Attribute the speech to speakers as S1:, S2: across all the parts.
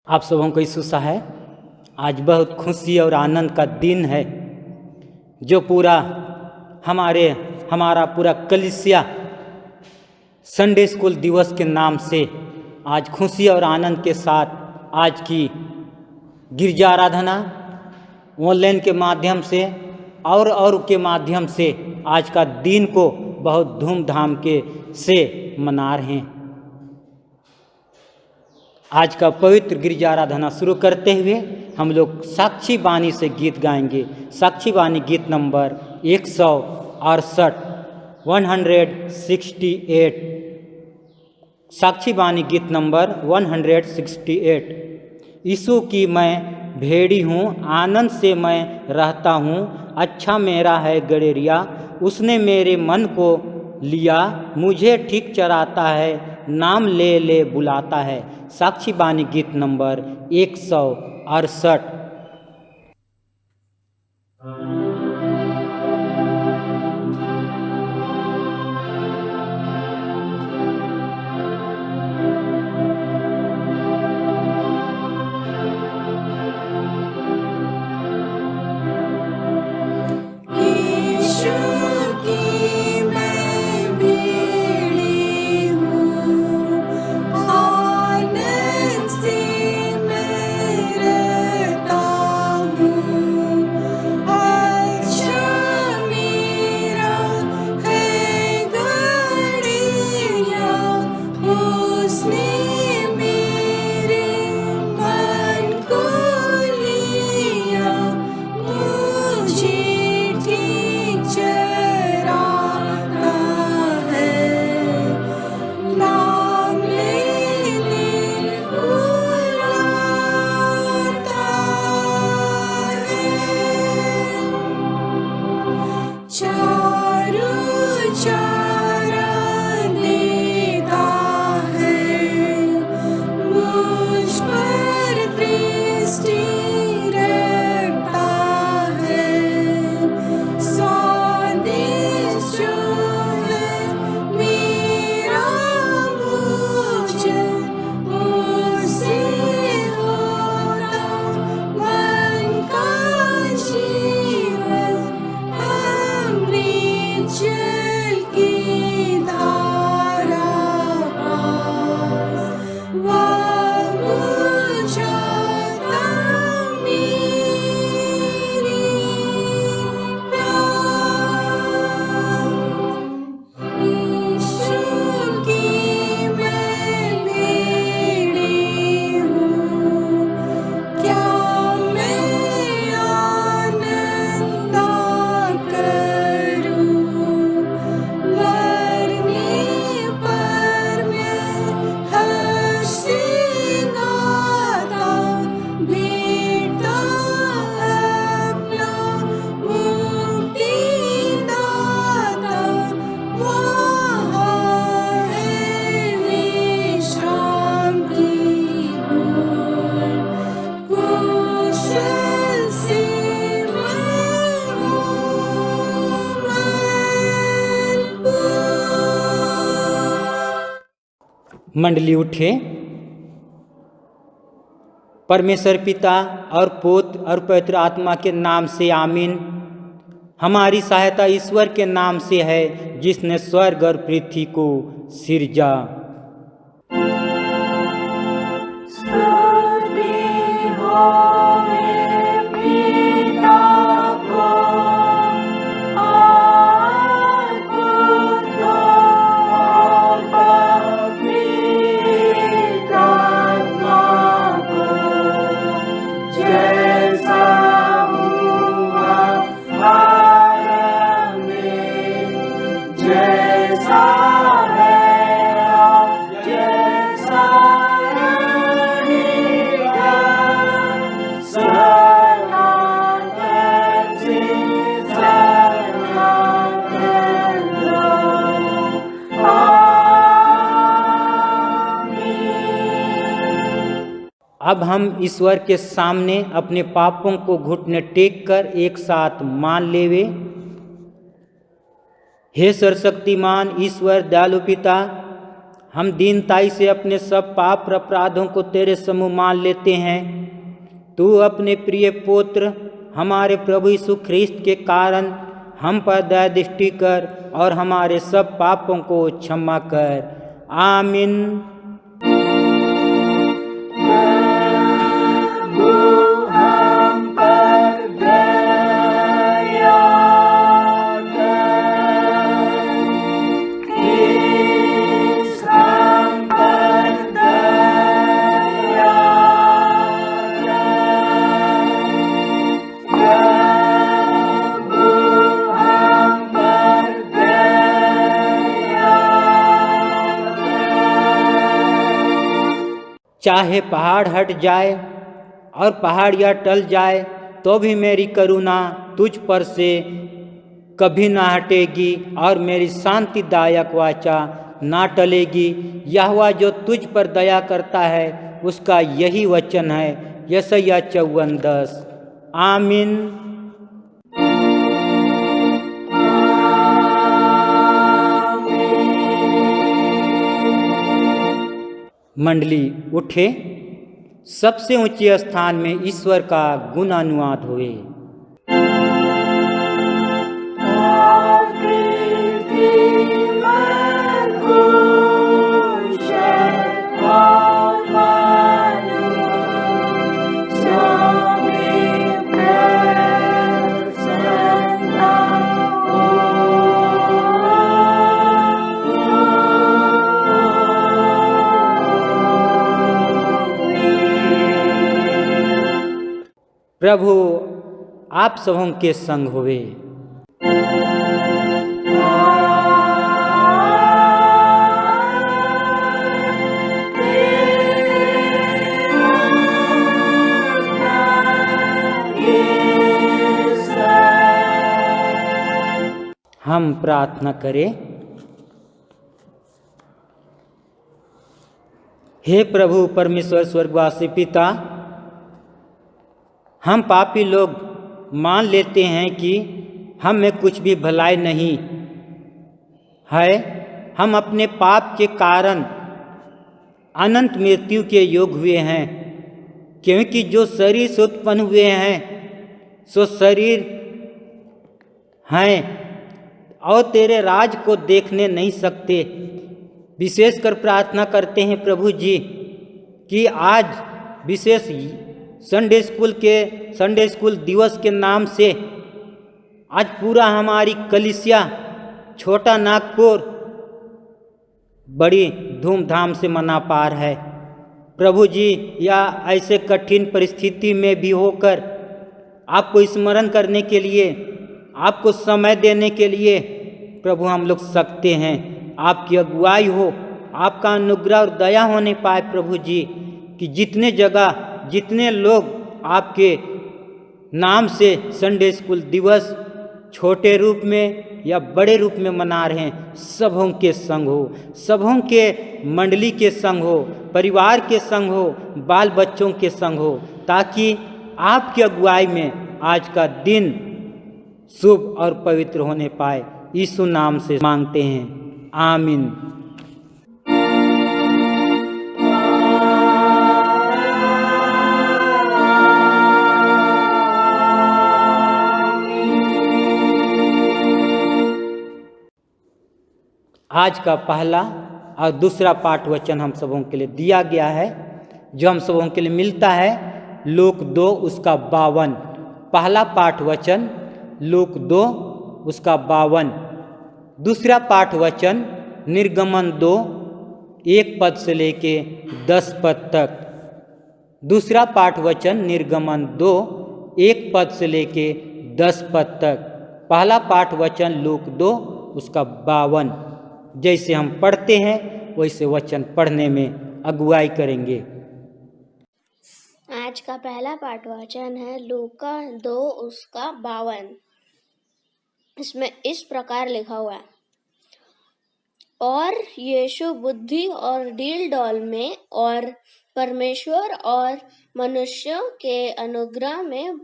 S1: आप सबों को ईशुसा है। आज बहुत खुशी और आनंद का दिन है जो हमारा पूरा कलीसिया संडे स्कूल दिवस के नाम से आज खुशी और आनंद के साथ आज की गिरजा आराधना ऑनलाइन के माध्यम से और के माध्यम से आज का दिन को बहुत धूमधाम के से मना रहे हैं। आज का पवित्र गिरजा आराधना शुरू करते हुए हम लोग साक्षी बानी से गीत गाएंगे। साक्षी बानी गीत नंबर 168 168। साक्षी बानी गीत नंबर 168। यीशु की मैं भेड़ी हूँ, आनंद से मैं रहता हूँ, अच्छा मेरा है गडेरिया, उसने मेरे मन को लिया, मुझे ठीक चराता है, नाम ले ले बुलाता है। साक्षी बानी गीत नंबर 168। मंडली उठे। परमेश्वर पिता और पुत्र और पवित्र आत्मा के नाम से आमीन। हमारी सहायता ईश्वर के नाम से है जिसने स्वर्ग और पृथ्वी को सिरजा। अब हम ईश्वर के सामने अपने पापों को घुटने टेक कर एक साथ मान लेवे। हे सर्वशक्तिमान ईश्वर दयालु पिता, हम दीनताई से अपने सब पाप और अपराधों को तेरे सम्मुख मान लेते हैं। तू अपने प्रिय पुत्र हमारे प्रभु यीशु ख्रिस्त के कारण हम पर दया दृष्टि कर और हमारे सब पापों को क्षमा कर। आमीन। चाहे पहाड़ हट जाए और पहाड़ियाँ टल जाए तो भी मेरी करुणा तुझ पर से कभी ना हटेगी और मेरी शांतिदायक वाचा ना टलेगी। यहोवा जो तुझ पर दया करता है उसका यही वचन है। यशायाह 54:10। आमीन। मंडली उठे, सबसे ऊंचे स्थान में ईश्वर का गुणानुवाद हुए। प्रभु आप सबों के संग होवे। हम प्रार्थना करें। हे प्रभु परमेश्वर स्वर्गवासी पिता, हम पापी लोग मान लेते हैं कि हम में कुछ भी भलाई नहीं है। हम अपने पाप के कारण अनंत मृत्यु के योग हुए हैं, क्योंकि जो शरीर से उत्पन्न हुए हैं सो शरीर हैं और तेरे राज को देखने नहीं सकते। विशेषकर प्रार्थना करते हैं प्रभु जी कि आज विशेष संडे स्कूल दिवस के नाम से आज पूरा हमारी कलीसिया छोटा नागपुर बड़ी धूमधाम से मना पा रहा है। प्रभु जी, या ऐसे कठिन परिस्थिति में भी होकर आपको स्मरण करने के लिए, आपको समय देने के लिए प्रभु हम लोग सकते हैं। आपकी अगुवाई हो, आपका अनुग्रह और दया होने पाए प्रभु जी, कि जितने जगह जितने लोग आपके नाम से संडे स्कूल दिवस छोटे रूप में या बड़े रूप में मना रहे हैं, सबों के संग हो, सबों के मंडली के संग हो, परिवार के संग हो, बाल बच्चों के संग हो, ताकि आपकी अगुवाई में आज का दिन शुभ और पवित्र होने पाए। यीशु नाम से मांगते हैं, आमीन। आज का पहला और दूसरा पाठ वचन हम सबों के लिए दिया गया है, जो हम सबों के लिए मिलता है लूक 2 उसका 52। पहला पाठ वचन लूक 2 उसका 52। दूसरा पाठ वचन निर्गमन 2 1 पद से लेके 10 पद तक। दूसरा पाठ वचन निर्गमन 2 1 पद से लेके 10 पद तक। पहला पाठ वचन लूक 2 उसका 52। जैसे हम पढ़ते हैं वैसे वचन पढ़ने में अगुवाई करेंगे।
S2: आज का पहला पाठ वचन है लूका 2 उसका 52। इसमें इस प्रकार लिखा हुआ है, और यीशु बुद्धि और डील डॉल में और परमेश्वर और मनुष्यों के अनुग्रह में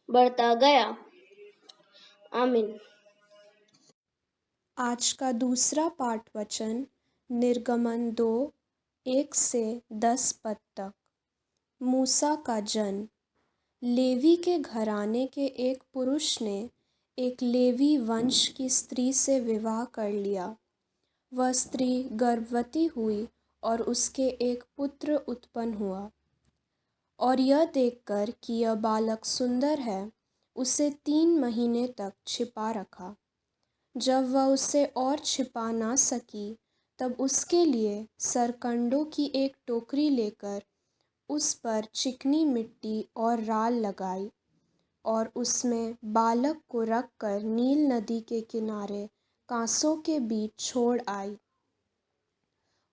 S2: बढ़ता गया। आमीन।
S3: आज का दूसरा पाठ वचन निर्गमन 2:1-10 पद तक। मूसा का जन्म। लेवी के घराने के एक पुरुष ने एक लेवी वंश की स्त्री से विवाह कर लिया। वह स्त्री गर्भवती हुई और उसके एक पुत्र उत्पन्न हुआ। और यह देखकर कि यह बालक सुंदर है, उसे 3 महीने तक छिपा रखा। जब वह उसे और छिपा ना सकी, तब उसके लिए सरकंडों की एक टोकरी लेकर उस पर चिकनी मिट्टी और राल लगाई और उसमें बालक को रखकर नील नदी के किनारे कांसों के बीच छोड़ आई।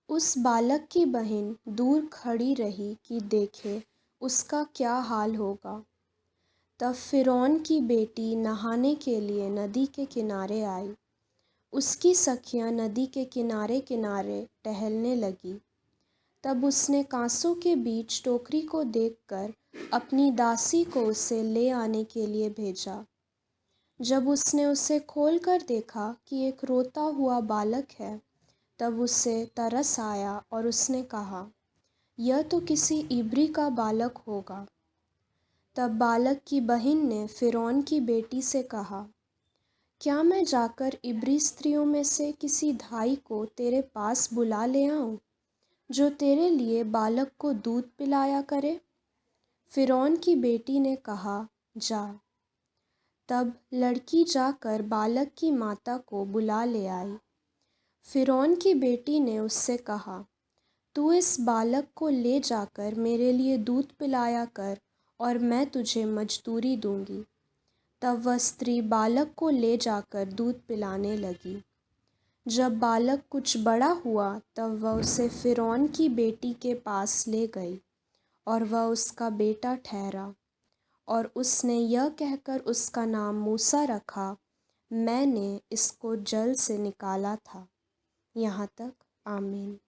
S3: उस बालक की बहन दूर खड़ी रही कि देखे उसका क्या हाल होगा। तब फिरौन की बेटी नहाने के लिए नदी के किनारे आई। उसकी सखियां नदी के किनारे किनारे टहलने लगी। तब उसने कांसों के बीच टोकरी को देखकर अपनी दासी को उसे ले आने के लिए भेजा। जब उसने उसे खोलकर देखा कि एक रोता हुआ बालक है, तब उसे तरस आया और उसने कहा, यह तो किसी इब्री का बालक होगा। तब बालक की बहन ने फिरौन की बेटी से कहा, क्या मैं जाकर इब्री स्त्रियों में से किसी धाई को तेरे पास बुला ले आऊं, जो तेरे लिए बालक को दूध पिलाया करे? फिरौन की बेटी ने कहा, जा। तब लड़की जाकर बालक की माता को बुला ले आई। फिरौन की बेटी ने उससे कहा, तू इस बालक को ले जाकर मेरे लिए दूध पिलाया कर और मैं तुझे मजदूरी दूंगी। तब वह स्त्री बालक को ले जाकर दूध पिलाने लगी। जब बालक कुछ बड़ा हुआ, तब वह उसे फिरौन की बेटी के पास ले गई और वह उसका बेटा ठहरा। और उसने यह कहकर उसका नाम मूसा रखा, मैंने इसको जल से निकाला था। यहाँ तक। आमीन।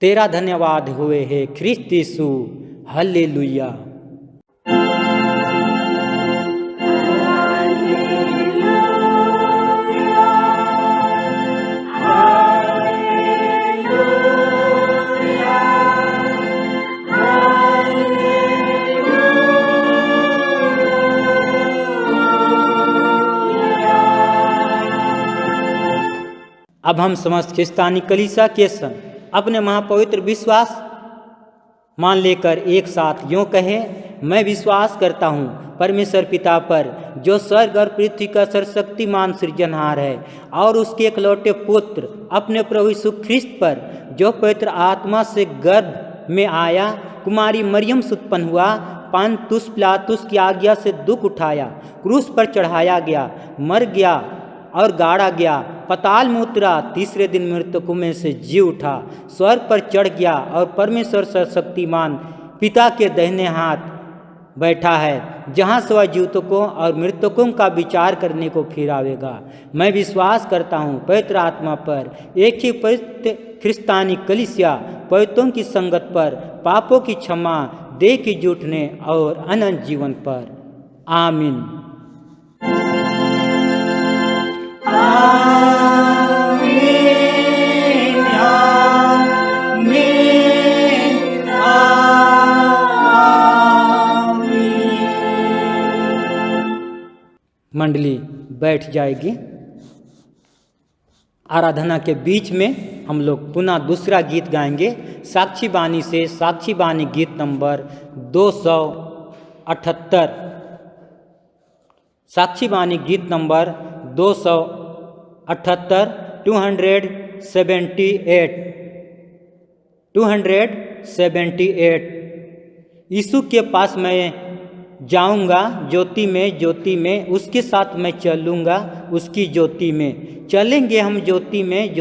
S1: तेरा धन्यवाद हुए हे ख्रिस्त यीशु। हालेलुया। अब हम समस्त ख्रिस्तानी कलीसिया के संग अपने महापवित्र विश्वास मान लेकर एक साथ यूँ कहें, मैं विश्वास करता हूँ परमेश्वर पिता पर, जो स्वर्ग और पृथ्वी का सर्वशक्तिमान सृजनहार है, और उसके इकलौते पुत्र अपने प्रभु यीशु ख्रिस्त पर, जो पवित्र आत्मा से गर्भ में आया, कुमारी मरियम से उत्पन्न हुआ, पुन्तियुस पिलातुस की आज्ञा से दुख उठाया, क्रूस पर चढ़ाया गया, मर गया और गाड़ा गया, पाताल में उतरा, तीसरे दिन मृतकों में से जी उठा, स्वर्ग पर चढ़ गया और परमेश्वर सर्वशक्तिमान पिता के दाहिने हाथ बैठा है, जहाँ से वह जीवितों और मृतकों का विचार करने को फिर आवेगा। मैं विश्वास करता हूँ पवित्र आत्मा पर, एक ही पवित्र ख्रिस्तानी कलीसिया, पवित्रों की संगत पर, पापों की क्षमा, देह की जुटने और अनंत जीवन पर। आमीन। मंडली बैठ जाएगी। आराधना के बीच में हम लोग पुनः दूसरा गीत गाएंगे, साक्षी बानी से साक्षी बानी गीत नंबर 278। साक्षी बानी गीत नंबर 278, 278। यीशु के पास मैं जाऊंगा ज्योति में, उसके साथ मैं चलूंगा उसकी ज्योति में। चलेंगे हम ज्योति में,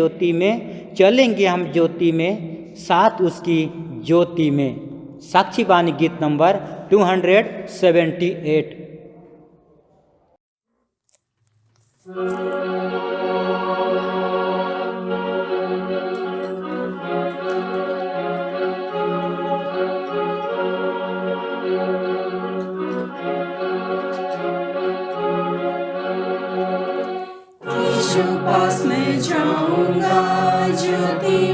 S1: चलेंगे हम ज्योति में, साथ उसकी ज्योति में। साक्षी बानी गीत नंबर 278।
S4: पास मैं जाऊंगा ज्योति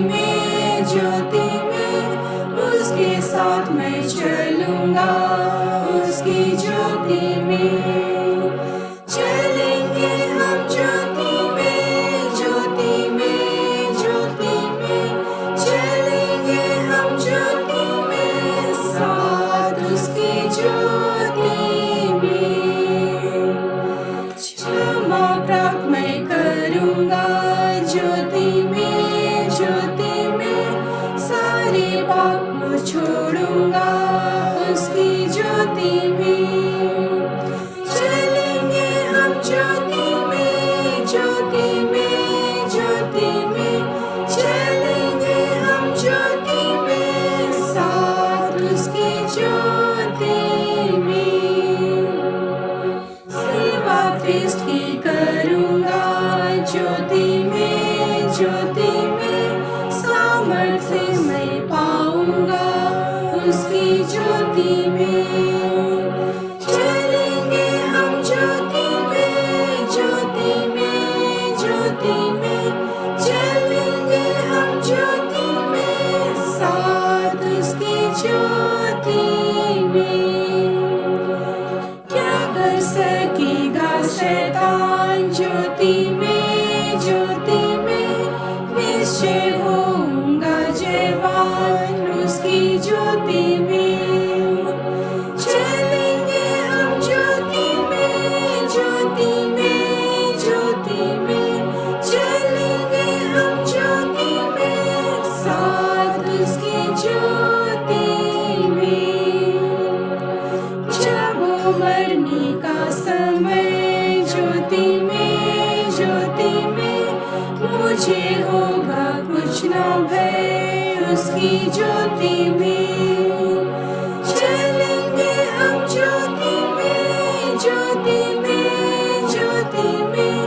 S3: करूँगा उसकी ज्योति में। चलेंगे हम ज्योति में, ज्योति में, ज्योति में, चलेंगे हम ज्योति में, साथ उसकी ज्योति में। क्षमा प्राप्त मैं करूँगा ज्योति में, ज्योति में, सारे पाप को छोड़ूंगा उसकी ज्योति में। चलेंगे हम ज्योति में, ज्योति में, ज्योति में, चलेंगे हम ज्योति में, साथ उसकी ज्योति में। सेवा ख्रिस्त की करूँगा ज्योति में, ज्योति में, सामर्थ्य से मैं पाऊँगा उसकी ज्योति में। चलेंगे हम ज्योति में, ज्योति में, ज्योति में, चलेंगे हम ज्योति में, साथ उसकी ज्योति में। क्या कर सकेगा शैतान ज्योति में, ज्योति में, निश्चय होऊंगा जयवान उसकी ज्योति में। चलेंगे हम ज्योति में, ज्योति में, ज्योति में, चलेंगे हम ज्योति में, साथ उसकी ज्योति में। जब मरने का समय ज्योति में, ज्योति में, मुझे होगा कुछ न भय उसकी ज्योति में। चलेंगे हम ज्योति में, ज्योति में, ज्योति में,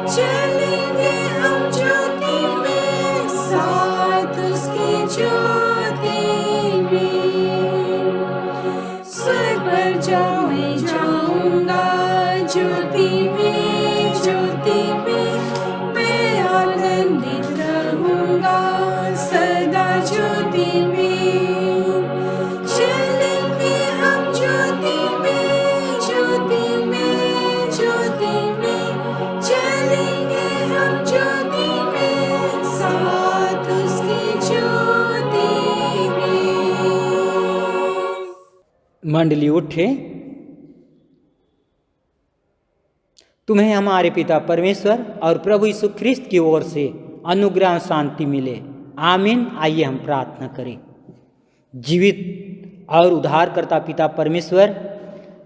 S3: चलेंगे हम ज्योति में, साथ उसकी ज्योति में। स्वर्ग पर मैं जाऊंगा ज्योति में, ज्योति में, मैं आनंदित रहूंगा सदा ज्योति में। चलेंगे हम ज्योति में, ज्योति में, ज्योति में, चलेंगे हम ज्योति में, साथ उसकी ज्योति में।
S1: मंडली उठे। तुम्हें हमारे पिता परमेश्वर और प्रभु यीशु ख्रिस्त की ओर से अनुग्रह और शांति मिले। आमीन। आइए हम प्रार्थना करें। जीवित और उद्धारकर्ता पिता परमेश्वर,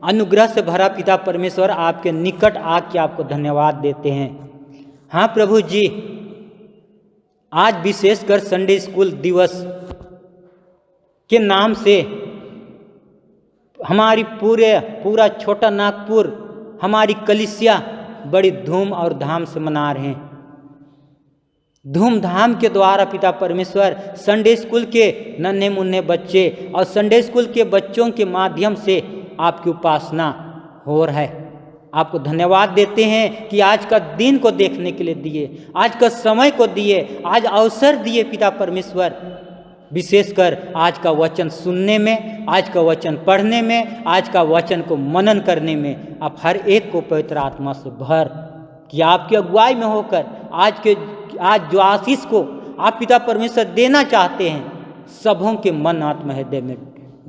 S1: अनुग्रह से भरा पिता परमेश्वर, आपके निकट आके आपको धन्यवाद देते हैं। हाँ प्रभु जी, आज विशेषकर संडे स्कूल दिवस के नाम से हमारी पूरा छोटा नागपुर, हमारी कलीसिया बड़ी धूम और धाम से मना रहे हैं। धूमधाम के द्वारा पिता परमेश्वर संडे स्कूल के नन्हे मुन्ने बच्चे और संडे स्कूल के बच्चों के माध्यम से आपकी उपासना हो रहा है। आपको धन्यवाद देते हैं कि आज का दिन को देखने के लिए दिए, आज का समय को दिए, आज अवसर दिए पिता परमेश्वर। विशेषकर आज का वचन सुनने में, आज का वचन पढ़ने में, आज का वचन को मनन करने में आप हर एक को पवित्र आत्मा से भर कि आपकी अगुवाई में होकर आज जो आशीष को आप पिता परमेश्वर देना चाहते हैं, सबों के मन आत्मा हृदय में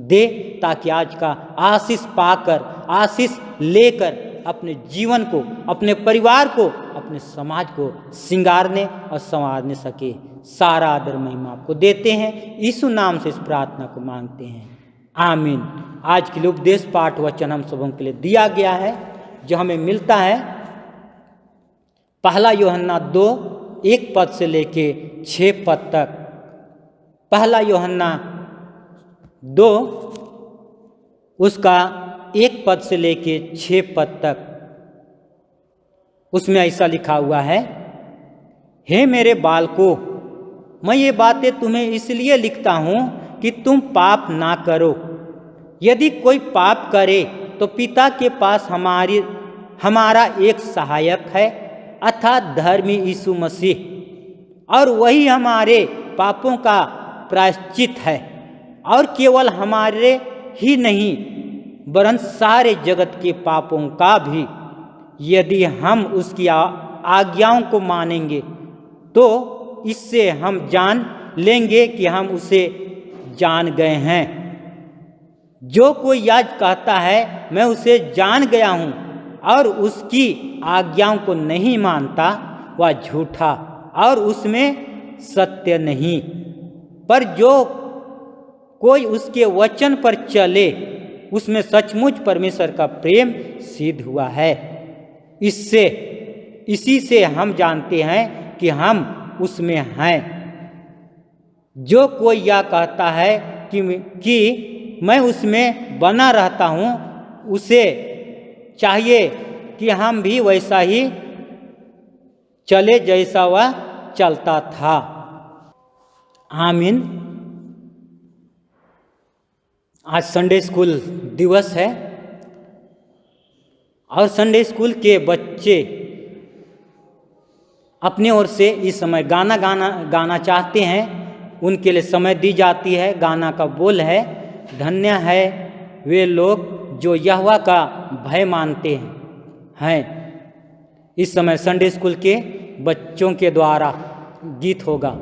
S1: दे, ताकि आज का आशीष पाकर, आशीष लेकर अपने जीवन को, अपने परिवार को, अपने समाज को सिंगारने और संवारने सके। सारा आदर महिमा आपको देते हैं, यीशु नाम से इस प्रार्थना को मांगते हैं, आमीन। आज के लिए उपदेश पाठ वचन हम सबों के लिए दिया गया है, जो हमें मिलता है पहला यूहन्ना 2:1 से लेके 6 तक। पहला यूहन्ना 2 उसका 1 से लेके 6 तक, उसमें ऐसा लिखा हुआ है, हे मेरे बालकों, मैं ये बातें तुम्हें इसलिए लिखता हूँ कि तुम पाप ना करो। यदि कोई पाप करे तो पिता के पास हमारा एक सहायक है, अर्थात धर्मी यीशु मसीह, और वही हमारे पापों का प्रायश्चित है, और केवल हमारे ही नहीं वरन सारे जगत के पापों का भी। यदि हम उसकी आज्ञाओं को मानेंगे तो इससे हम जान लेंगे कि हम उसे जान गए हैं। जो कोई आज कहता है मैं उसे जान गया हूँ और उसकी आज्ञाओं को नहीं मानता, वह झूठा और उसमें सत्य नहीं। पर जो कोई उसके वचन पर चले उसमें सचमुच परमेश्वर का प्रेम सिद्ध हुआ है। इसी से हम जानते हैं कि हम उसमें हैं। जो कोई यह कहता है कि मैं उसमें बना रहता हूँ, उसे चाहिए कि हम भी वैसा ही चले जैसा वह चलता था। आमीन। आज संडे स्कूल दिवस है और संडे स्कूल के बच्चे अपने ओर से इस समय गाना चाहते हैं। उनके लिए समय दी जाती है। गाना का बोल है, धन्य है वे लोग जो यहोवा का भय मानते हैं। इस समय संडे स्कूल के बच्चों के द्वारा गीत होगा।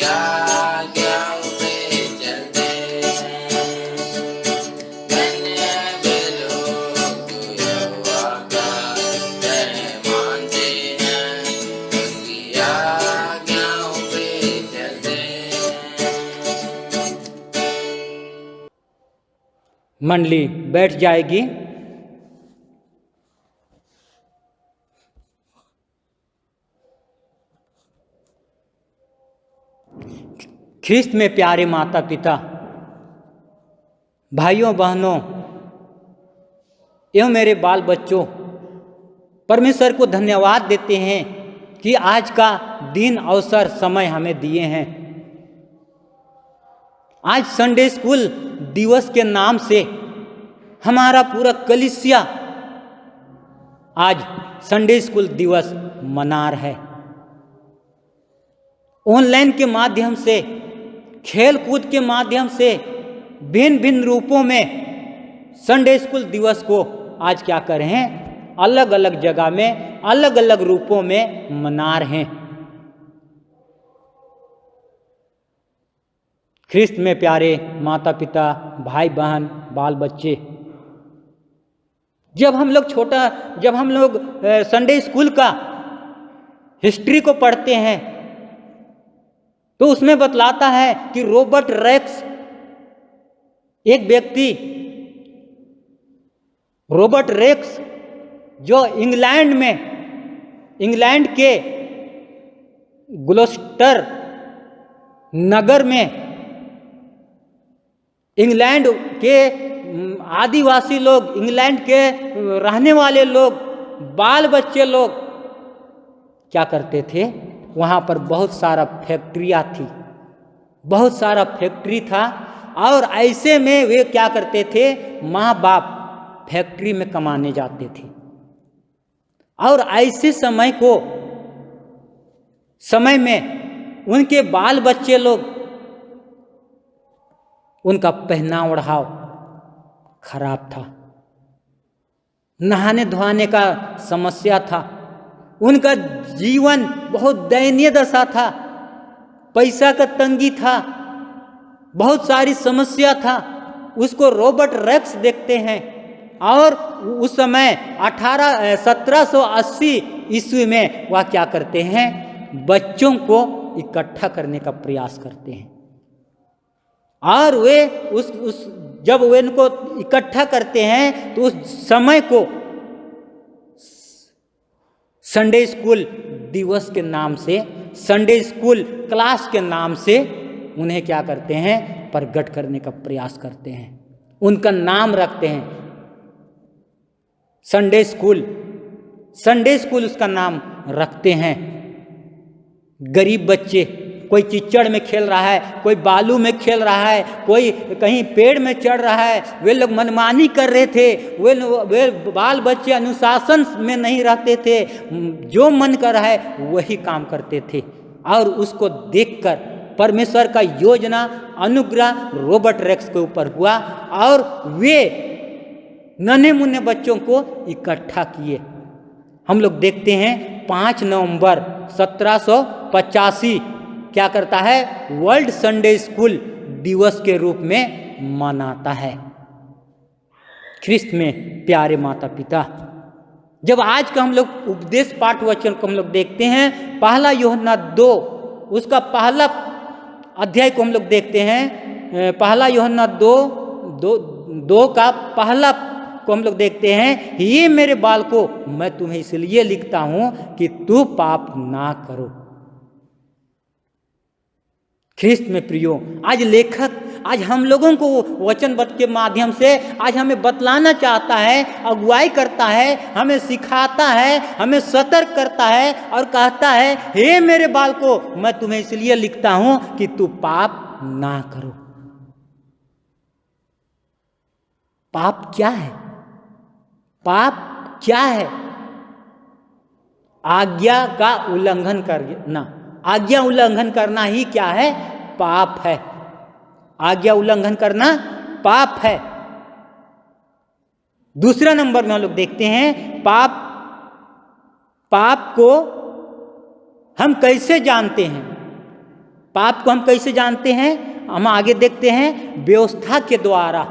S4: Yeah.
S1: मंडली बैठ जाएगी। ख्रिस्त में प्यारे माता पिता, भाइयों बहनों एवं मेरे बाल बच्चों, परमेश्वर को धन्यवाद देते हैं कि आज का दिन अवसर समय हमें दिए हैं। आज संडे स्कूल दिवस के नाम से हमारा पूरा कलीसिया आज संडे स्कूल दिवस मना रहा है। ऑनलाइन के माध्यम से, खेल कूद के माध्यम से, भिन्न भिन्न रूपों में संडे स्कूल दिवस को आज क्या कर रहे हैं, अलग अलग जगह में अलग अलग रूपों में मना रहे हैं। ख्रिस्त में प्यारे माता पिता, भाई बहन, बाल बच्चे, जब हम लोग संडे स्कूल का हिस्ट्री को पढ़ते हैं तो उसमें बतलाता है कि रॉबर्ट रेक्स, एक व्यक्ति रॉबर्ट रेक्स जो इंग्लैंड के ग्लोस्टर नगर में इंग्लैंड के आदिवासी लोग, इंग्लैंड के रहने वाले लोग, बाल बच्चे लोग क्या करते थे, वहाँ पर बहुत सारा फैक्ट्रियाँ थी, बहुत सारा फैक्ट्री था। और ऐसे में वे क्या करते थे, माँ बाप फैक्ट्री में कमाने जाते थे। और ऐसे समय में उनके बाल बच्चे लोग, उनका पहनाव ओढ़ाव खराब था, नहाने धोने का समस्या था, उनका जीवन बहुत दयनीय दशा था, पैसा का तंगी था, बहुत सारी समस्या था। उसको रॉबर्ट रेक्स देखते हैं और उस समय 1780 ईस्वी में वह क्या करते हैं, बच्चों को इकट्ठा करने का प्रयास करते हैं। और वे जब वे इनको इकट्ठा करते हैं तो उस समय को संडे स्कूल दिवस के नाम से, संडे स्कूल क्लास के नाम से उन्हें क्या करते हैं, प्रकट करने का प्रयास करते हैं, उनका नाम रखते हैं संडे स्कूल उसका नाम रखते हैं। गरीब बच्चे, कोई कीचड़ में खेल रहा है, कोई बालू में खेल रहा है, कोई कहीं पेड़ में चढ़ रहा है, वे लोग मनमानी कर रहे थे, वे बाल बच्चे अनुशासन में नहीं रहते थे, जो मन कर रहा है वही काम करते थे। और उसको देखकर परमेश्वर का योजना, अनुग्रह रॉबर्ट रेक्स के ऊपर हुआ और वे नन्हे मुन्ने बच्चों को इकट्ठा किए। हम लोग देखते हैं 5 नवंबर 1785 क्या करता है, वर्ल्ड संडे स्कूल दिवस के रूप में मनाता है। ख्रिस्त में प्यारे माता पिता, जब आज का हम लोग उपदेश पाठ वचन को हम लोग देखते हैं, पहला यूहन्ना 2 उसका पहला अध्याय को हम लोग देखते हैं, पहला यूहन्ना 2 का पहला को हम लोग देखते हैं, ये मेरे बालकों मैं तुम्हें इसलिए लिखता हूं कि तू पाप ना करो। ख्रिस्त में प्रियो, आज लेखक आज हम लोगों को वचन के माध्यम से आज हमें बतलाना चाहता है, अगुवाई करता है, हमें सिखाता है, हमें सतर्क करता है और कहता है, हे मेरे बालकों मैं तुम्हें इसलिए लिखता हूं कि तू पाप ना करो। पाप क्या है? पाप क्या है? आज्ञा का उल्लंघन करना। आज्ञा उल्लंघन करना ही क्या है? पाप है। आज्ञा उल्लंघन करना पाप है। दूसरा नंबर में हम लोग देखते हैं, पाप को हम कैसे जानते हैं? पाप को हम कैसे जानते हैं? हम आगे देखते हैं, व्यवस्था के द्वारा।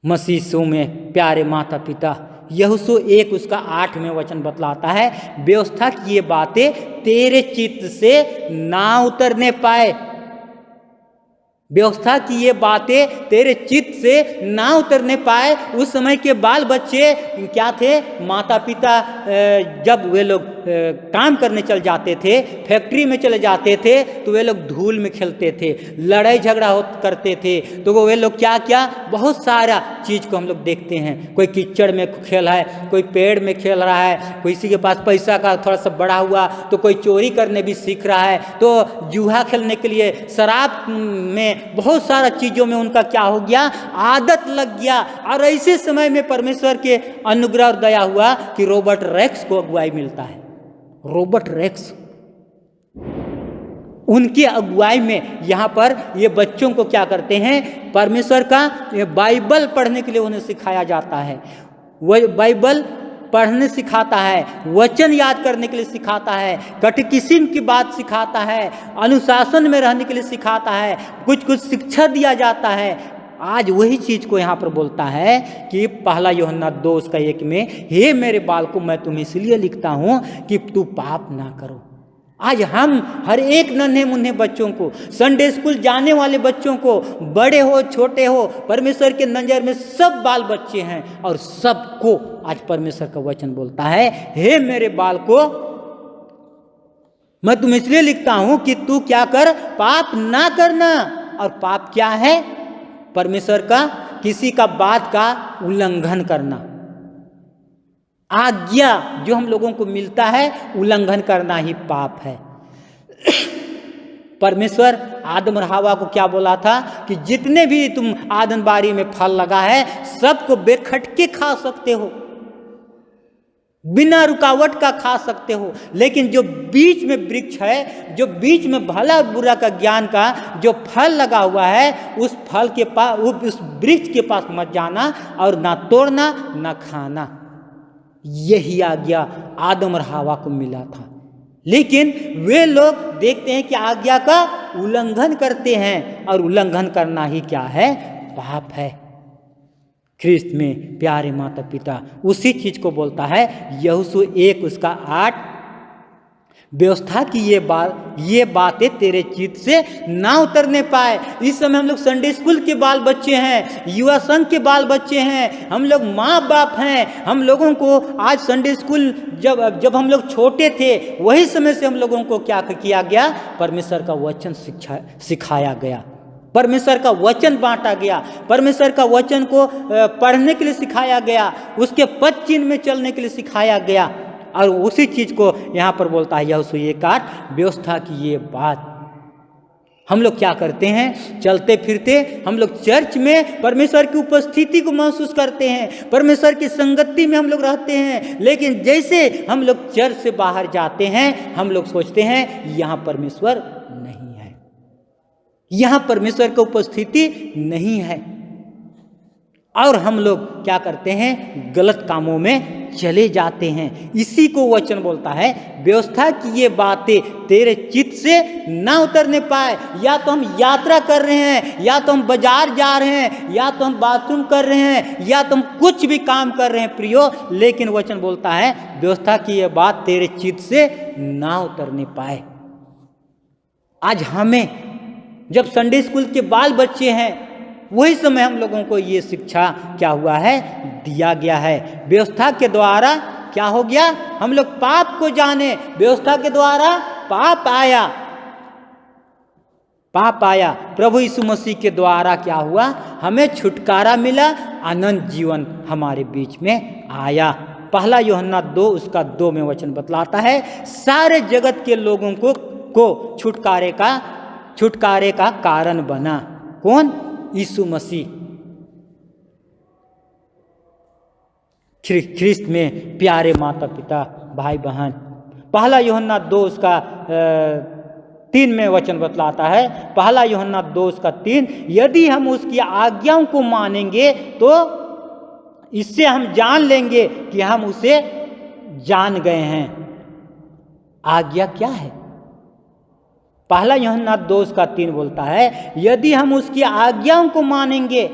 S1: मसीह यीशु में प्यारे माता पिता, यहोशू 1 उसका 8 में वचन बतलाता है, व्यवस्था की ये बातें तेरे चित्त से ना उतरने पाए। व्यवस्था की ये बातें तेरे चित्त से ना उतरने पाए। उस समय के बाल बच्चे क्या थे, माता पिता जब वे लोग काम करने चल जाते थे, फैक्ट्री में चले जाते थे, तो वे लोग धूल में खेलते थे, लड़ाई झगड़ा करते थे। तो वे लोग क्या क्या बहुत सारा चीज़ को हम लोग देखते हैं। कोई कीचड़ में खेल है, कोई पेड़ में खेल रहा है, किसी के पास पैसा का थोड़ा सा बड़ा हुआ तो कोई चोरी करने भी सीख रहा है, तो जुआ खेलने के लिए शराब में बहुत सारा चीज़ों में उनका क्या हो गया, आदत लग गया। और ऐसे समय में परमेश्वर के अनुग्रह और दया हुआ कि रॉबर्ट रेक्स को अगुवाई मिलता है। रॉबर्ट रेक्स, उनकी अगुवाई में यहाँ पर ये बच्चों को क्या करते हैं, परमेश्वर का बाइबल पढ़ने के लिए उन्हें सिखाया जाता है। वह बाइबल पढ़ने सिखाता है, वचन याद करने के लिए सिखाता है, कैटेकिज्म की बात सिखाता है, अनुशासन में रहने के लिए सिखाता है, कुछ कुछ शिक्षा दिया जाता है। आज वही चीज़ को यहाँ पर बोलता है कि पहला यूहन्ना 2:1 में, हे मेरे बालकों मैं तुम्हें इसलिए लिखता हूँ कि तू पाप ना करो। आज हम हर एक नन्हे मुन्ने बच्चों को, संडे स्कूल जाने वाले बच्चों को, बड़े हो छोटे हो, परमेश्वर के नज़र में सब बाल बच्चे हैं और सबको आज परमेश्वर का वचन बोलता है, हे मेरे बालकों मैं तुम्हें इसलिए लिखता हूं कि तू क्या कर, पाप ना करना। और पाप क्या है, परमेश्वर का किसी का बात का उल्लंघन करना, आज्ञा जो हम लोगों को मिलता है उल्लंघन करना ही पाप है। परमेश्वर आदम और हवा को क्या बोला था कि जितने भी तुम आंगनबाड़ी में फल लगा है सबको बेखटके खा सकते हो, बिना रुकावट का खा सकते हो, लेकिन जो बीच में वृक्ष है, जो बीच में भला बुरा का ज्ञान का जो फल लगा हुआ है, उस फल के पास, उस वृक्ष के पास मत जाना और ना तोड़ना ना खाना। यही आज्ञा आदम और हवा को मिला था, लेकिन वे लोग देखते हैं कि आज्ञा का उल्लंघन करते हैं, और उल्लंघन करना ही क्या है, पाप है। ख्रिस्त में प्यारे माता पिता उसी चीज को बोलता है। यहोशू 1:8, व्यवस्था की ये बातें तेरे चित्त से ना उतरने पाए। इस समय हम लोग संडे स्कूल के बाल बच्चे हैं, युवा संघ के बाल बच्चे हैं, हम लोग माँ बाप हैं। हम लोगों को आज संडे स्कूल जब हम लोग छोटे थे वही समय से हम लोगों को क्या किया गया, परमेश्वर का वचन सिखाया गया, परमेश्वर का वचन बांटा गया, परमेश्वर का वचन को पढ़ने के लिए सिखाया गया, उसके पद चिन्ह में चलने के लिए सिखाया गया। और उसी चीज को यहाँ पर बोलता है यहोशू 1:8, व्यवस्था की ये बात। हम लोग क्या करते हैं, चलते फिरते हम लोग चर्च में परमेश्वर की उपस्थिति को महसूस करते हैं, परमेश्वर की संगति में हम लोग रहते हैं, लेकिन जैसे हम लोग चर्च से बाहर जाते हैं हम लोग सोचते हैं यहाँ परमेश्वर नहीं है, यहाँ परमेश्वर की उपस्थिति नहीं है, और हम लोग क्या करते हैं, गलत कामों में चले जाते हैं। इसी को वचन बोलता है, व्यवस्था की ये बातें तेरे चित्त से ना उतरने पाए। या तो हम यात्रा कर रहे हैं, या तो हम बाजार जा रहे हैं, या तो हम बाथरूम कर रहे हैं, या तो हम कुछ भी काम कर रहे हैं प्रियो, लेकिन वचन बोलता है व्यवस्था की ये बात तेरे चित्त से ना उतरने पाए। आज हमें जब संडे स्कूल के बाल बच्चे हैं वही समय हम लोगों को ये शिक्षा क्या हुआ है, दिया गया है। व्यवस्था के द्वारा क्या हो गया, हम लोग पाप को जाने, व्यवस्था के द्वारा पाप आया, प्रभु यीशु मसीह के द्वारा क्या हुआ, हमें छुटकारा मिला, अनंत जीवन हमारे बीच में आया। पहला यूहन्ना 2:2 में वचन बतलाता है, सारे जगत के लोगों को छुटकारे का कारण बना। कौन, यीशु मसीह। ख्रिस्त में प्यारे माता पिता भाई बहन, पहला यूहन्ना 2:3 में वचन बतलाता है, पहला यूहन्ना 2:3, यदि हम उसकी आज्ञाओं को मानेंगे तो इससे हम जान लेंगे कि हम उसे जान गए हैं। आज्ञा क्या है, पहला यूहन्ना 2:3 बोलता है, यदि हम उसकी आज्ञाओं को मानेंगे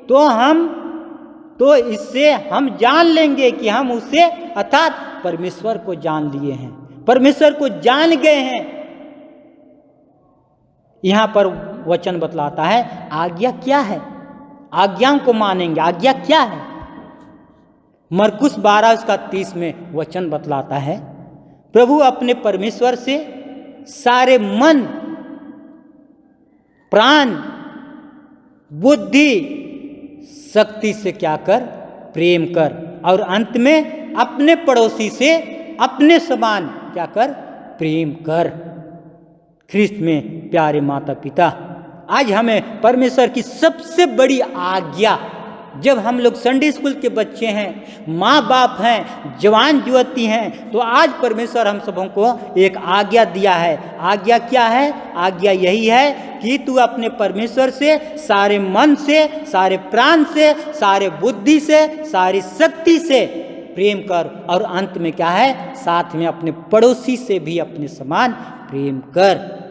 S1: तो इससे हम जान लेंगे कि हम उसे अर्थात परमेश्वर को जान लिए हैं, परमेश्वर को जान गए हैं। यहाँ पर वचन बतलाता है आज्ञा क्या है, आज्ञाओं को मानेंगे, आज्ञा क्या है। मरकुस 12:30 में वचन बतलाता है प्रभु अपने परमेश्वर से सारे मन, प्राण, बुद्धि, शक्ति से क्या कर, प्रेम कर, और अंत में अपने पड़ोसी से अपने समान क्या कर, प्रेम कर। ख्रिस्त में प्यारे माता पिता, आज हमें परमेश्वर की सबसे बड़ी आज्ञा, जब हम लोग संडे स्कूल के बच्चे हैं, माँ बाप हैं, जवान युवती हैं, तो आज परमेश्वर हम सबों को एक आज्ञा दिया है। आज्ञा क्या है? आज्ञा यही है कि तू अपने परमेश्वर से सारे मन से, सारे प्राण से, सारे बुद्धि से, सारी शक्ति से प्रेम कर, और अंत में क्या है, साथ में अपने पड़ोसी से भी अपने समान प्रेम कर।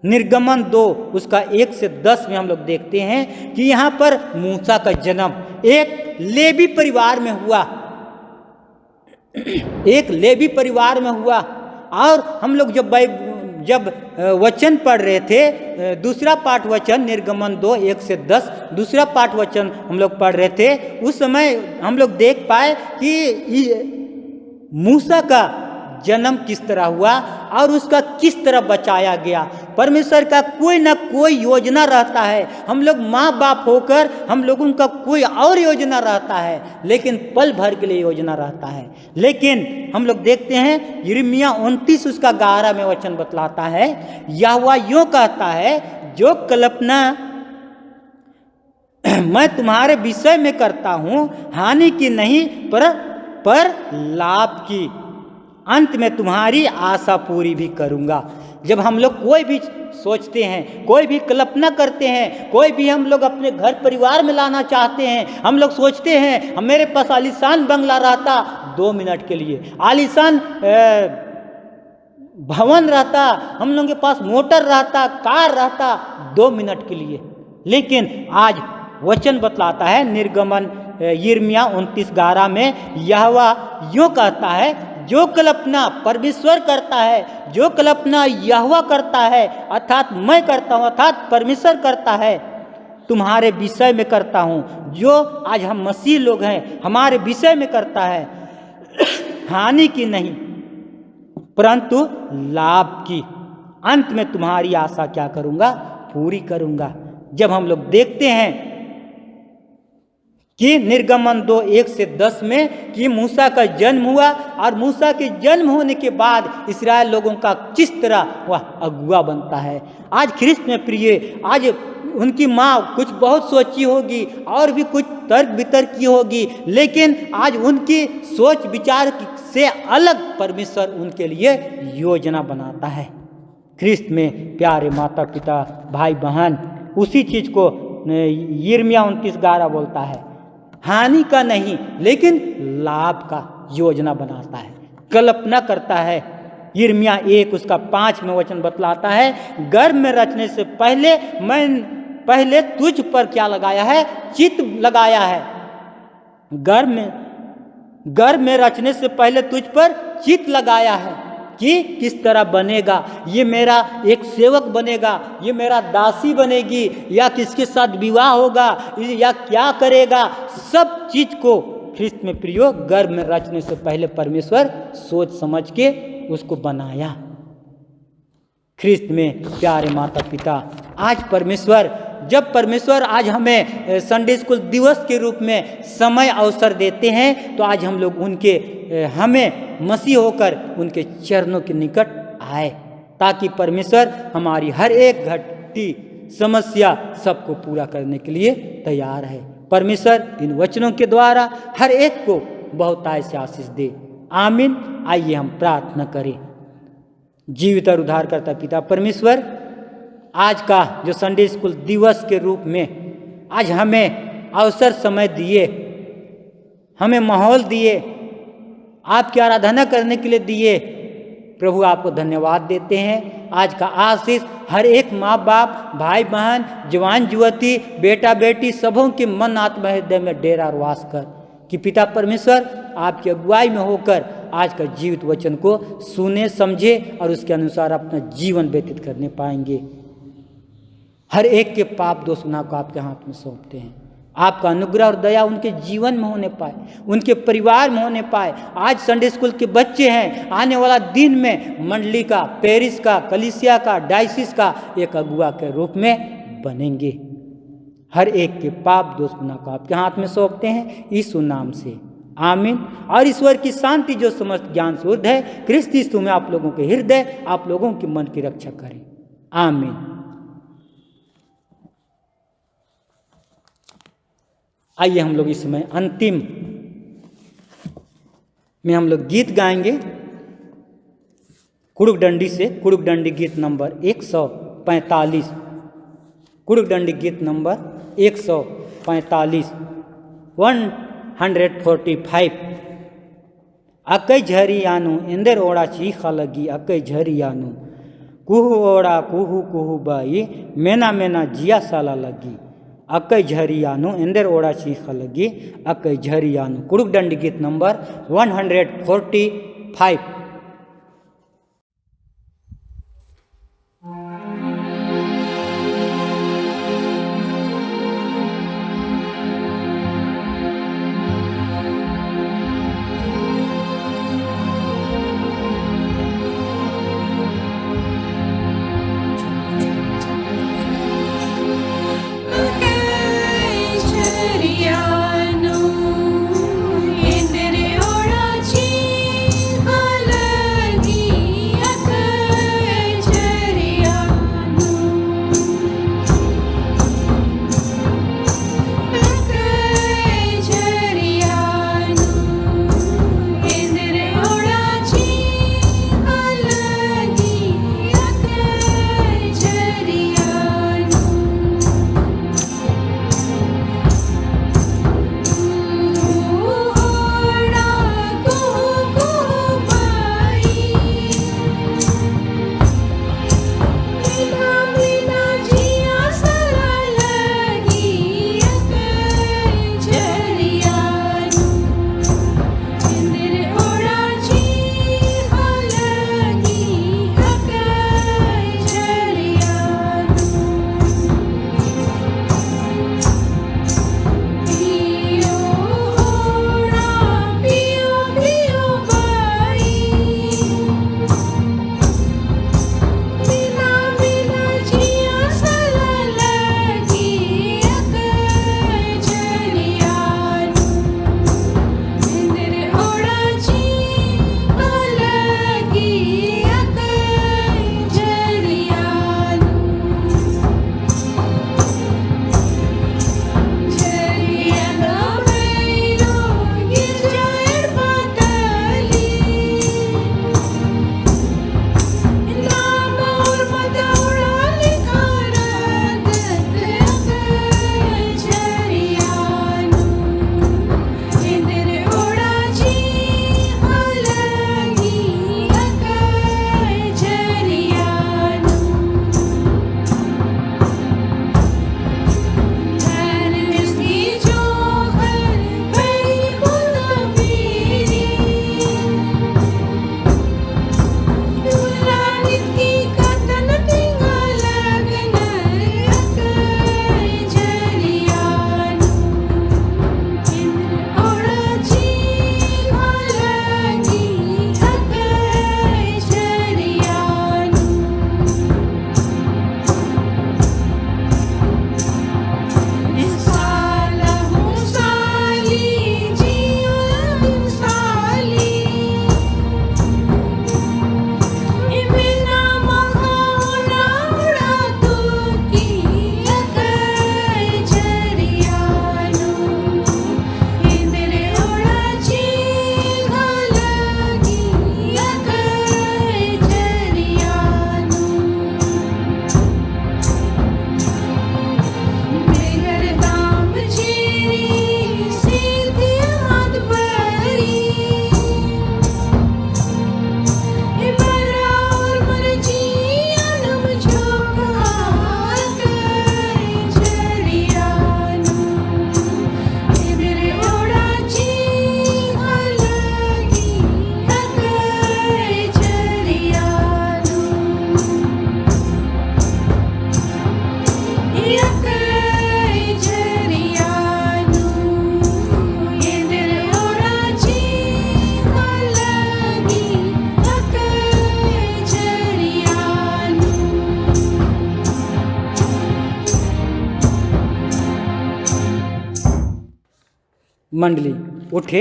S1: निर्गमन 2 उसका 1 से 10 में हम लोग देखते हैं कि यहाँ पर मूसा का जन्म एक लेवी परिवार में हुआ, एक लेवी परिवार में हुआ। और हम लोग जब वचन पढ़ रहे थे, दूसरा पाठ वचन निर्गमन 2 1 से 10 दूसरा पाठ वचन हम लोग पढ़ रहे थे, उस समय हम लोग देख पाए कि मूसा का जन्म किस तरह हुआ और उसका किस तरह बचाया गया। परमेश्वर का कोई ना कोई योजना रहता है। हम लोग माँ बाप होकर हम लोगों का कोई और योजना रहता है, लेकिन पल भर के लिए योजना रहता है। लेकिन हम लोग देखते हैं यिर्मयाह 29 उसका 11 में वचन बतलाता है, यहोवा यूं कहता है, जो कल्पना मैं तुम्हारे विषय में करता हूँ हानि की नहीं पर लाभ की, अंत में तुम्हारी आशा पूरी भी करूँगा। जब हम लोग कोई भी सोचते हैं, कोई भी कल्पना करते हैं, कोई भी हम लोग अपने घर परिवार में लाना चाहते हैं, हम लोग सोचते हैं हम मेरे पास आलीशान बंगला रहता 2 मिनट के लिए, आलीशान भवन रहता, हम लोगों के पास मोटर रहता, कार रहता 2 मिनट के लिए। लेकिन आज वचन बतलाता है निर्गमन यिर्मयाह 29:11 में, यहोवा यूं कहता है, जो कल्पना परमेश्वर करता है, जो कल्पना यहोवा करता है, अर्थात मैं करता हूँ, अर्थात परमेश्वर करता है, तुम्हारे विषय में करता हूँ। जो आज हम मसीह लोग हैं हमारे विषय में करता है, हानि की नहीं परंतु लाभ की, अंत में तुम्हारी आशा क्या करूँगा, पूरी करूँगा। जब हम लोग देखते हैं कि निर्गमन 2 1 से 10 में कि मूसा का जन्म हुआ, और मूसा के जन्म होने के बाद इस्राएल लोगों का किस तरह वह अगुआ बनता है। आज ख्रिस्त में प्रिय, आज उनकी माँ कुछ बहुत सोची होगी और भी कुछ तर्क वितर्क की होगी, लेकिन आज उनकी सोच विचार से अलग परमेश्वर उनके लिए योजना बनाता है। ख्रिस्त में प्यारे माता पिता भाई बहन, उसी चीज को यिर्मयाह 29:11 बोलता है, हानि का नहीं लेकिन लाभ का योजना बनाता है, कल्पना करता है। यिर्मयाह 1 उसका 5 में वचन बतलाता है, गर्भ में रचने से पहले तुझ पर क्या लगाया है, चित्त लगाया है। गर्भ में रचने से पहले तुझ पर चित्त लगाया है कि किस तरह बनेगा, ये मेरा एक सेवक बनेगा, ये मेरा दासी बनेगी, या किसके साथ विवाह होगा, या क्या करेगा। सब चीज को ख्रिस्त में प्रियो गर्भ में रचने से पहले परमेश्वर सोच समझ के उसको बनाया। ख्रिस्त में प्यारे माता पिता, आज जब परमेश्वर आज हमें संडे स्कूल दिवस के रूप में समय अवसर देते हैं, तो आज हम लोग हमें मसीह होकर उनके चरणों के निकट आए, ताकि परमेश्वर हमारी हर एक घटती समस्या सबको पूरा करने के लिए तैयार है। परमेश्वर इन वचनों के द्वारा हर एक को बहुतायत से आशीष दे। आमीन। आइए हम प्रार्थना करें। जीवित और उद्धारकर्ता पिता परमेश्वर, आज का जो संडे स्कूल दिवस के रूप में आज हमें अवसर समय दिए, हमें माहौल दिए, आपकी आराधना करने के लिए दिए, प्रभु आपको धन्यवाद देते हैं। आज का आशीष हर एक माँ बाप, भाई बहन, जवान युवती, बेटा बेटी सबों के मन आत्मा हृदय में डेरा और वास कर, कि पिता परमेश्वर आपकी अगुवाई में होकर आज का जीवित वचन को सुने समझे और उसके अनुसार अपना जीवन व्यतीत करने पाएंगे। हर एक के पाप दोष गुनाह को आपके हाथ में सौंपते हैं। आपका अनुग्रह और दया उनके जीवन में होने पाए, उनके परिवार में होने पाए। आज संडे स्कूल के बच्चे हैं, आने वाला दिन में मंडली का, पेरिस का, कलीसिया का, डायसिस का एक अगुआ के रूप में बनेंगे। हर एक के पाप दोष गुनाह को आपके हाथ में सौंपते हैं यीशु नाम से, आमीन। और ईश्वर की शांति जो समस्त ज्ञान से ऊर्ध्व है, क्रिस्त यीशु में आप लोगों के हृदय, आप लोगों के मन की रक्षा करें, आमीन। आइए हम लोग इसमें अंतिम में हम लोग गीत गाएंगे कुड़ुकडंडी से। कुड़ुकडंडी गीत नंबर 145, कुड़ुकडंडी गीत नंबर 145, 145। अकई झरियानु इंदर ओड़ा चीखा लगी, अकई झरियानु कुहू ओड़ा कुहू कुहू बाई, मैना मैना जिया साला लगी, अकई झरियानु इंदर ओड़ा चीखा लगी, अकई झरियानु। कुड़ुकडंडी गीत नंबर 145।
S3: झरियानु इंदर ओड़ा चीखा
S1: मंडली उठे,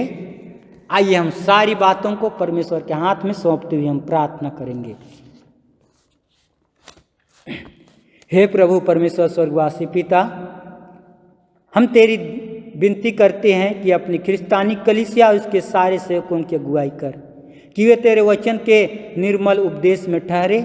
S1: आइए हम सारी बातों को परमेश्वर के हाथ में सौंपते हुए हम प्रार्थना करेंगे। हे प्रभु परमेश्वर स्वर्गवासी पिता, हम तेरी विनती करते हैं कि अपनी क्रिस्तानी कलीसिया उसके सारे सेवकों की अगुवाई कर, कि वे तेरे वचन के निर्मल उपदेश में ठहरे,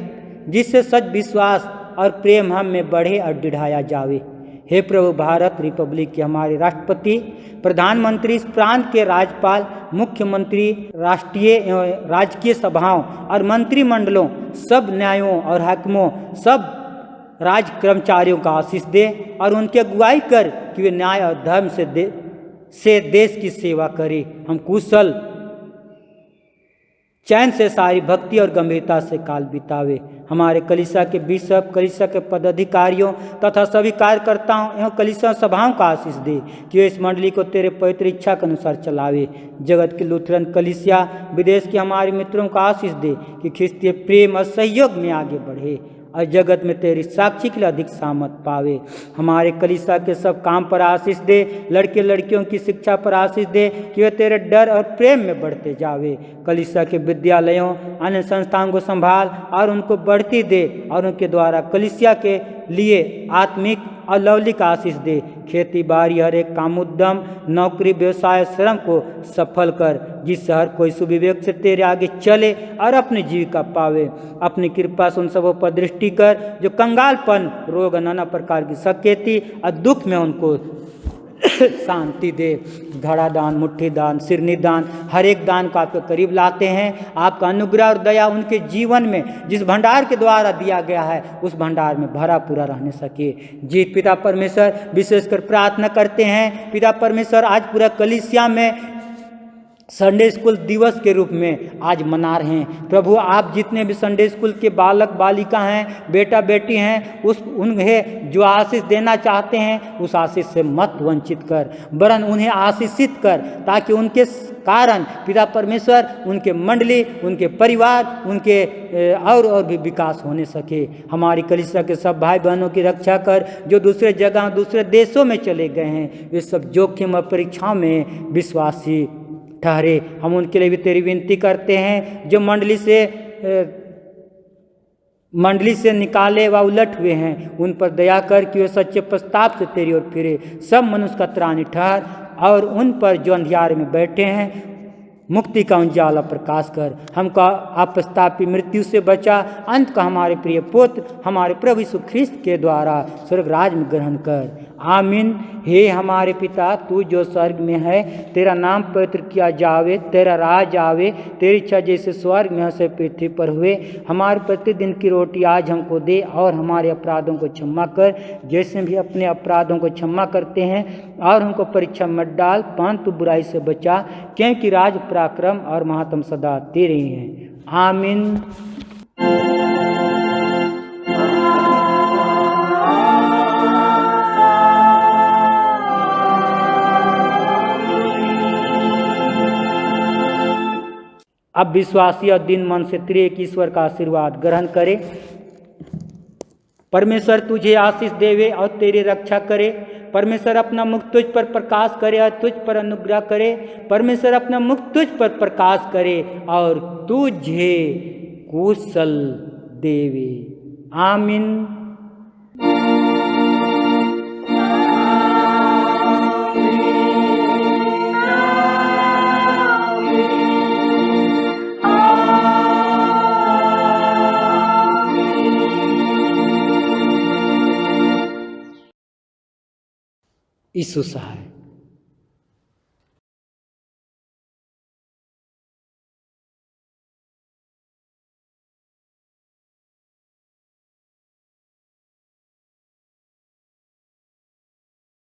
S1: जिससे सच विश्वास और प्रेम हम में बढ़े और दृढ़ाया जावे। हे प्रभु, भारत रिपब्लिक के हमारे राष्ट्रपति, प्रधानमंत्री, इस प्रांत के राज्यपाल, मुख्यमंत्री, राष्ट्रीय एवं राजकीय सभाओं और मंत्रिमंडलों, सब न्यायों और हाकिमों, सब राज कर्मचारियों का आशीष दे और उनकी अगुवाई कर कि वे न्याय और धर्म से देश की सेवा करें। हम कुशल चैन से सारी भक्ति और गंभीरता से काल बितावे। हमारे कलीसिया के बिशप, कलीसिया के पदाधिकारियों तथा सभी कार्यकर्ताओं एवं कलीसिया सभाओं का आशीष दे कि वे इस मंडली को तेरे पवित्र इच्छा के अनुसार चलावे। जगत की लुथरन कलीसिया, विदेश के हमारे मित्रों का आशीष दे कि ख्रिस्तीय प्रेम और सहयोग में आगे बढ़े और जगत में तेरी साक्षी के लिए अधिक सामर्थ पावे। हमारे कलीसिया के सब काम पर आशीष दे, लड़के लड़कियों की शिक्षा पर आशीष दे कि वे तेरे डर और प्रेम में बढ़ते जावे। कलीसिया के विद्यालयों, अन्य संस्थाओं को संभाल और उनको बढ़ती दे और उनके द्वारा कलीसिया के लिए आत्मिक और लौकिक आशीष दे। खेती बाड़ी, हर एक काम, उद्यम, नौकरी, व्यवसाय, श्रम को सफल कर, जिससे हर कोई सुविवेक से तेरे आगे चले और अपनी जीविका पावे। अपनी कृपा से उन सबों पर दृष्टि कर जो कंगालपन, रोग, नाना प्रकार की सकेती और दुख में उनको शांति दे। घड़ा दान, मुट्ठी दान, सिरनी दान, हर एक दान को आपके करीब लाते हैं। आपका अनुग्रह और दया उनके जीवन में जिस भंडार के द्वारा दिया गया है उस भंडार में भरा पूरा रहने सके। जी पिता परमेश्वर, विशेषकर प्रार्थना करते हैं पिता परमेश्वर, आज पूरा कलीसिया में संडे स्कूल दिवस के रूप में आज मना रहे हैं। प्रभु, आप जितने भी संडे स्कूल के बालक बालिका हैं, बेटा बेटी हैं, उन्हें जो आशीष देना चाहते हैं उस आशीष से मत वंचित कर, वरन उन्हें आशीषित कर, ताकि उनके कारण पिता परमेश्वर उनके मंडली, उनके परिवार, उनके और भी विकास होने सके। हमारी कलीसिया के सब भाई बहनों की रक्षा कर जो दूसरे जगह, दूसरे देशों में चले गए हैं, वे सब जोखिम और परीक्षाओं में विश्वासी ठहरे। हम उनके लिए भी तेरी विनती करते हैं जो मंडली से निकाले व उलट हुए हैं, उन पर दया कर कि वे सच्चे प्रस्ताव से तेरी ओर फिरे। सब मनुष्य का त्राणी ठहर और उन पर जो अंधियारे में बैठे हैं मुक्ति का उजाला प्रकाश कर। हमको आपस्तापी मृत्यु से बचा, अंत का हमारे प्रिय पुत्र हमारे प्रभु यीशु ख्रिस्त के द्वारा स्वर्ग राज में ग्रहण कर। आमीन। हे हमारे पिता, तू जो स्वर्ग में है, तेरा नाम पवित्र किया जावे, तेरा राज आवे, तेरी इच्छा जैसे स्वर्ग में से पृथ्वी पर हुए। हमारे प्रतिदिन की रोटी आज हमको दे और हमारे अपराधों को क्षमा कर जैसे भी अपने अपराधों को क्षमा करते हैं, और हमको परीक्षा मत डाल परंतु बुराई से बचा, क्योंकि राज, पराक्रम और महात्म सदा तेरे ही हैं। आमीन। अब विश्वासी और दिन मन से त्रिएक ईश्वर का आशीर्वाद ग्रहण करे। परमेश्वर तुझे आशीष देवे और तेरी रक्षा करे। परमेश्वर अपना मुख तुझ पर प्रकाश करे और तुझ पर अनुग्रह करे। परमेश्वर अपना मुख तुझ पर प्रकाश करे और तुझे कुशल देवे। आमीन। यीशु सहाय।